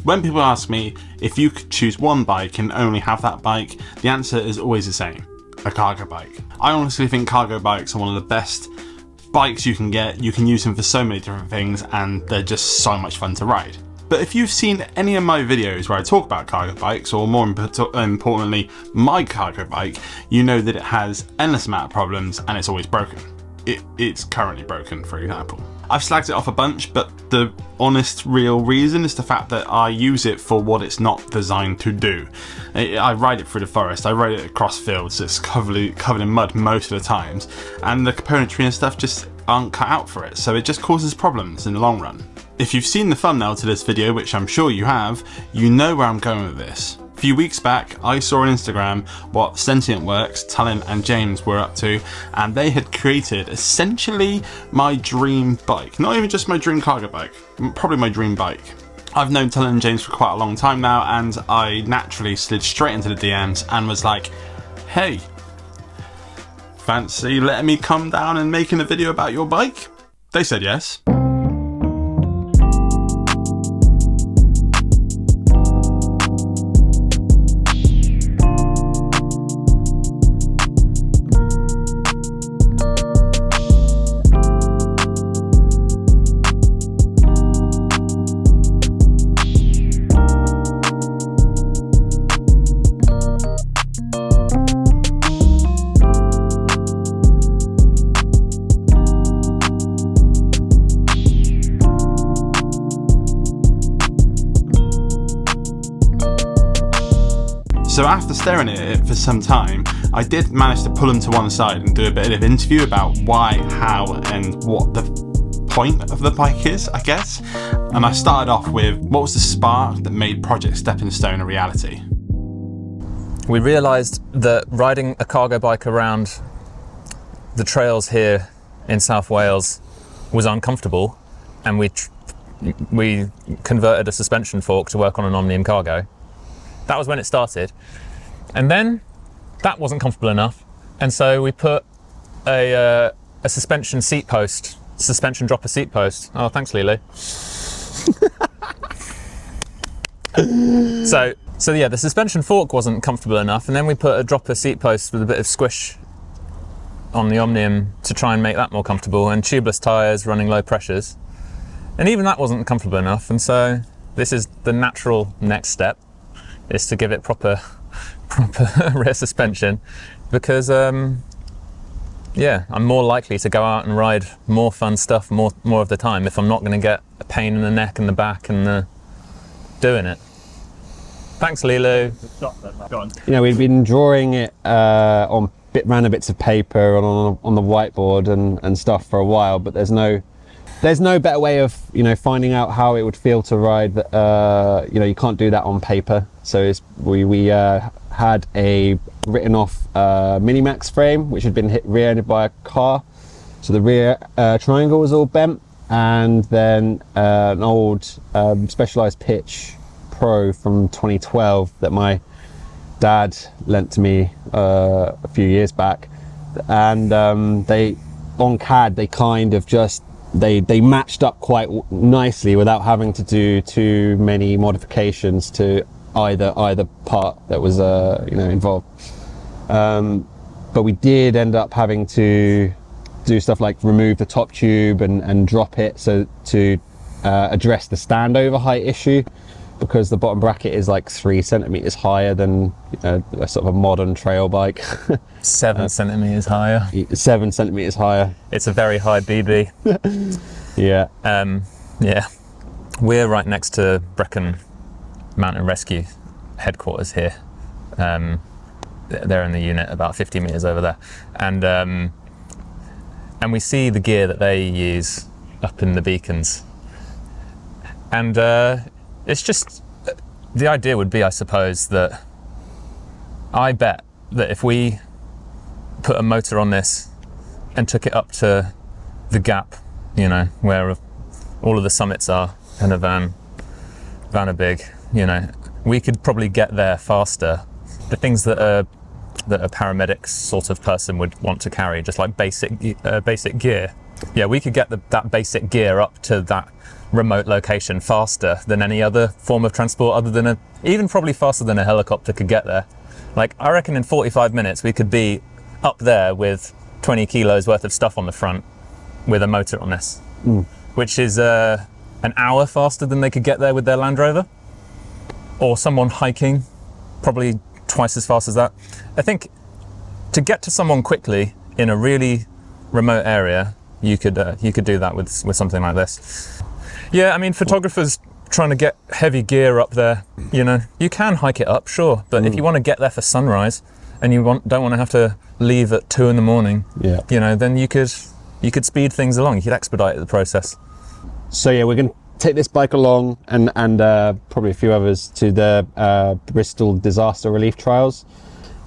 when people ask me if you could choose one bike and only have that bike, the answer is always the same: a cargo bike. I honestly think cargo bikes are one of the best bikes you can get. You can use them for so many different things, and they're just so much fun to ride. But if you've seen any of my videos where I talk about cargo bikes, or more importantly, my cargo bike, you know that it has endless amount of problems and it's always broken. It's currently broken, for example. I've slagged it off a bunch, but the honest, real reason is the fact that I use it for what it's not designed to do. I ride it through the forest, I ride it across fields, it's covered in mud most of the times, and the componentry and stuff just aren't cut out for it, so it just causes problems in the long run. If you've seen the thumbnail to this video, which I'm sure you have, you know where I'm going with this. A few weeks back, I saw on Instagram what Sentient Works, Talent and James were up to, and they had created essentially my dream bike. Not even just my dream cargo bike, probably my dream bike. I've known Talent and James for quite a long time now, and I naturally slid straight into the DMs and was like, hey, fancy letting me come down and making a video about your bike? They said yes. So after staring at it for some time, I did manage to pull them to one side and do a bit of interview about why, how, and what the point of the bike is, I guess. And I started off with, what was the spark that made Project Stepping Stone a reality? We realised that riding a cargo bike around the trails here in South Wales was uncomfortable, and we converted a suspension fork to work on an Omnium Cargo. That was when it started. And then that wasn't comfortable enough. And so we put a suspension dropper seat post. Oh, thanks, Lilo. So yeah, the suspension fork wasn't comfortable enough. And then we put a dropper seat post with a bit of squish on the Omnium to try and make that more comfortable, and tubeless tyres running low pressures. And even that wasn't comfortable enough. And so this is the natural next step, is to give it proper rear suspension, because yeah, I'm more likely to go out and ride more fun stuff more of the time if I'm not going to get a pain in the neck and the back and doing it. Thanks, Lilo. You know, we'd been drawing it on random bits of paper on the whiteboard and stuff for a while, but there's no better way of, you know, finding out how it would feel to ride. You know, you can't do that on paper. So we had a written off Minimax frame, which had been rear-ended by a car. So the rear triangle was all bent, and then an old Specialized Pitch Pro from 2012 that my dad lent to me a few years back. And they, on CAD, they kind of just, they matched up quite nicely without having to do too many modifications to either part that was you know, involved. But we did end up having to do stuff like remove the top tube and drop it, so to address the standover height issue, because the bottom bracket is like 3 centimeters higher than a sort of a modern trail bike. 7 centimeters higher. 7 centimeters higher. It's a very high BB. Yeah. Yeah. We're right next to Brecon Mountain Rescue headquarters here. They're in the unit about 50 meters over there, and we see the gear that they use up in the beacons, and it's just, the idea would be, I suppose, that I bet that if we put a motor on this and took it up to the gap, you know, where all of the summits are, and a van are big, you know, we could probably get there faster. The things that a paramedic sort of person would want to carry, just like basic gear. Yeah, we could get that basic gear up to that remote location faster than any other form of transport, other than even probably faster than a helicopter could get there. Like, I reckon in 45 minutes we could be up there with 20 kilos worth of stuff on the front with a motor on this, which is an hour faster than they could get there with their Land Rover, or someone hiking, probably twice as fast as that. I think to get to someone quickly in a really remote area, you could do that with something like this. Yeah, I mean, photographers trying to get heavy gear up there, you know, you can hike it up, sure, but if you want to get there for sunrise and you don't want to have to leave at 2 a.m, you know, then you could speed things along. You could expedite the process. So yeah, we're going to take this bike along and probably a few others to the Bristol Disaster Relief Trials.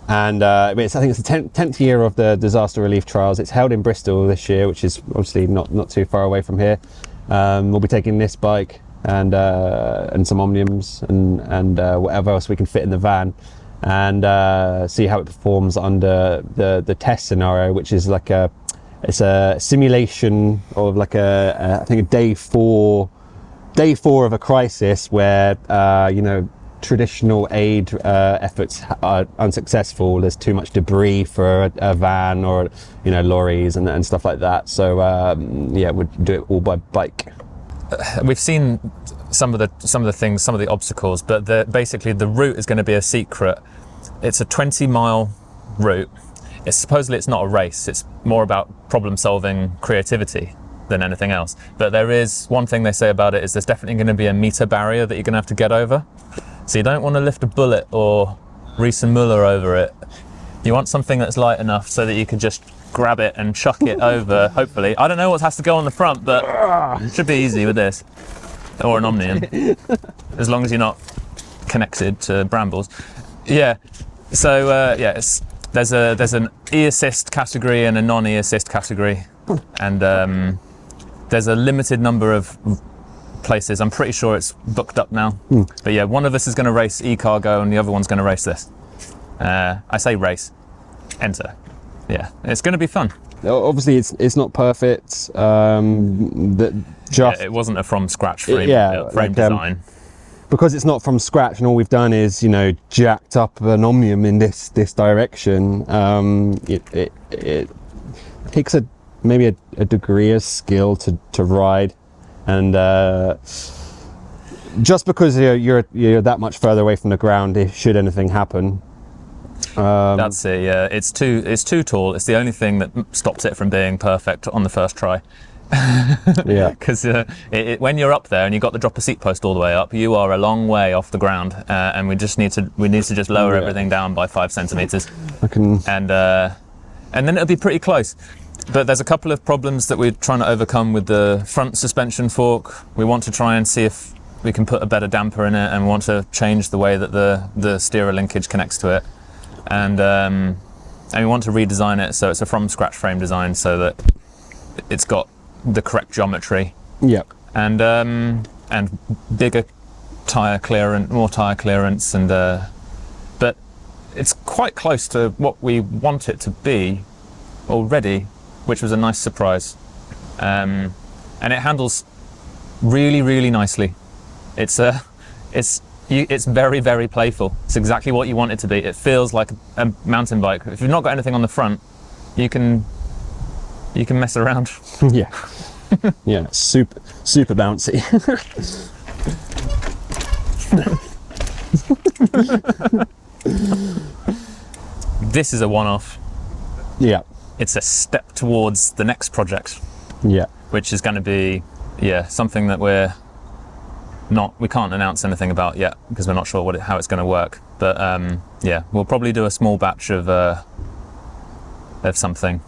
And I think it's the 10th year of the Disaster Relief Trials. It's held in Bristol this year, which is obviously not too far away from here. We'll be taking this bike and some Omniums and whatever else we can fit in the van, and see how it performs under the test scenario, which is like it's a simulation of like I think a day four of a crisis where you know, traditional aid efforts are unsuccessful. There's too much debris for a van or, you know, lorries and stuff like that. So yeah, we'll do it all by bike. We've seen some of the obstacles, but basically the route is going to be a secret. It's a 20-mile route. Supposedly it's not a race. It's more about problem-solving creativity than anything else. But there is one thing they say about it is there's definitely going to be a meter barrier that you're going to have to get over. So you don't want to lift a bullet or Reese and Muller over it. You want something that's light enough so that you can just grab it and chuck it over, hopefully. I don't know what has to go on the front, but it should be easy with this. Or an Omnium, as long as you're not connected to brambles. Yeah, so yeah, there's an e-assist category and a non-e-assist category, and there's a limited number of places. I'm pretty sure it's booked up now. But yeah, one of us is going to race e-cargo and the other one's going to race this. I say race, enter. Yeah, it's going to be fun. Obviously, it's not perfect. It wasn't a from scratch frame design. Because it's not from scratch, and all we've done is, you know, jacked up an Omnium in this direction. It takes maybe a degree of skill to ride, and just because you're that much further away from the ground, if should anything happen. That's it. Yeah, it's too tall. It's the only thing that stops it from being perfect on the first try. Yeah, because when you're up there and you've got the dropper seat post all the way up, you are a long way off the ground, and we need to just lower everything down by 5 centimeters. And then it'll be pretty close. But there's a couple of problems that we're trying to overcome with the front suspension fork. We want to try and see if we can put a better damper in it, and we want to change the way that the steerer linkage connects to it, and we want to redesign it so it's a from scratch frame design so that it's got the correct geometry. Yeah. And bigger tire clearance, more tire clearance, and but it's quite close to what we want it to be already, which was a nice surprise. And it handles really, really nicely. It's very, very playful. It's exactly what you want it to be. It feels like a mountain bike. If you've not got anything on the front, you can mess around. Yeah. Yeah, super bouncy. This is a one-off. Yeah. It's a step towards the next project. Yeah. Which is going to be, something that we can't announce anything about yet because we're not sure how it's going to work. But we'll probably do a small batch of something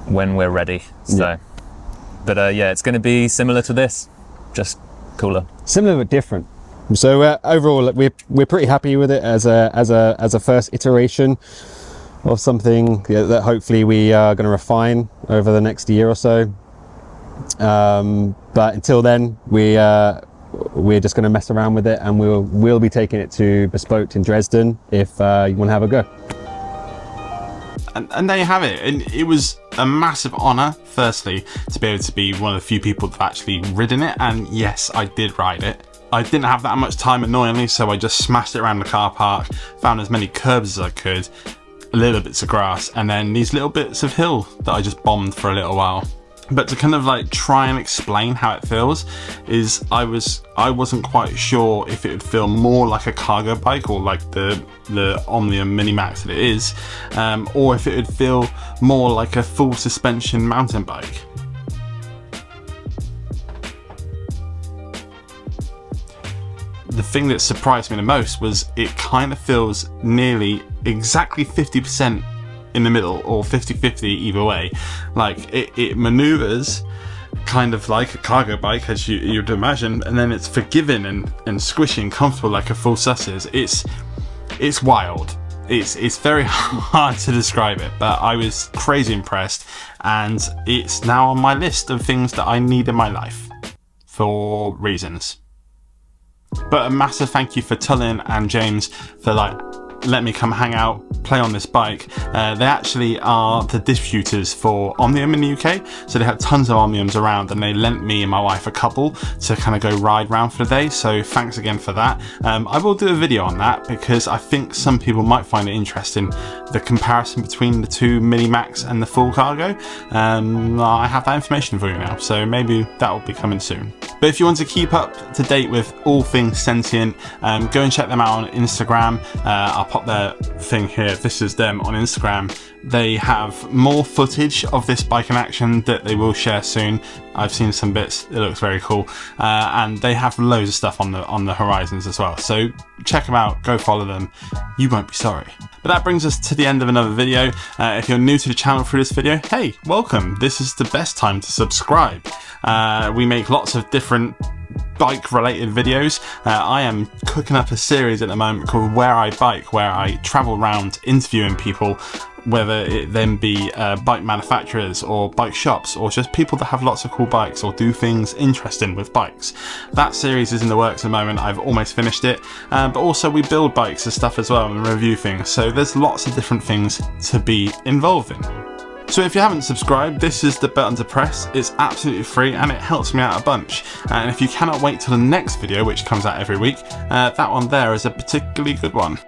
when we're ready. So, yeah. But it's going to be similar to this, just cooler. Similar but different. So overall, we're pretty happy with it as a first iteration of something that hopefully we are going to refine over the next year or so. But until then, we're just going to mess around with it, and we'll be taking it to Bespoke in Dresden if you want to have a go. And there you have it. And it was a massive honour, firstly, to be able to be one of the few people that have actually ridden it, and yes, I did ride it. I didn't have that much time, annoyingly, so I just smashed it around the car park, found as many curbs as I could, little bits of grass, and then these little bits of hill that I just bombed for a little while. But to kind of like try and explain how it feels is I wasn't quite sure if it would feel more like a cargo bike or like the Omnium Minimax that it is, or if it would feel more like a full suspension mountain bike. The thing that surprised me the most was it kind of feels nearly exactly 50% in the middle, or 50-50 either way. Like it maneuvers kind of like a cargo bike, as you'd imagine, and then it's forgiving and squishing, comfortable like a full sus is. It's wild. It's very hard to describe it, but I was crazy impressed, and it's now on my list of things that I need in my life for reasons. But a massive thank you for Tullin and James for let me come hang out, play on this bike. They actually are the distributors for Omnium in the UK, so they have tons of Omniums around, and they lent me and my wife a couple to kind of go ride around for the day, so thanks again for that. I will do a video on that because I think some people might find it interesting, the comparison between the two Minimax and the full cargo. I have that information for you now, so maybe that will be coming soon. But if you want to keep up to date with all things Sentient, go and check them out on Instagram. I'll pop their thing here. This is them on Instagram. They have more footage of this bike in action that they will share soon. I've seen some bits. It looks very cool, and they have loads of stuff on the horizons as well. So check them out. Go follow them. You won't be sorry. But that brings us to the end of another video. If you're new to the channel through this video, hey, welcome. This is the best time to subscribe. We make lots of different bike related videos. I am cooking up a series at the moment called Where I Bike, where I travel around interviewing people, whether it then be bike manufacturers or bike shops or just people that have lots of cool bikes or do things interesting with bikes. That series is in the works at the moment. I've almost finished it, but also we build bikes and stuff as well and review things, so there's lots of different things to be involved in. So if you haven't subscribed, this is the button to press. It's absolutely free and it helps me out a bunch. And if you cannot wait till the next video, which comes out every week, that one there is a particularly good one.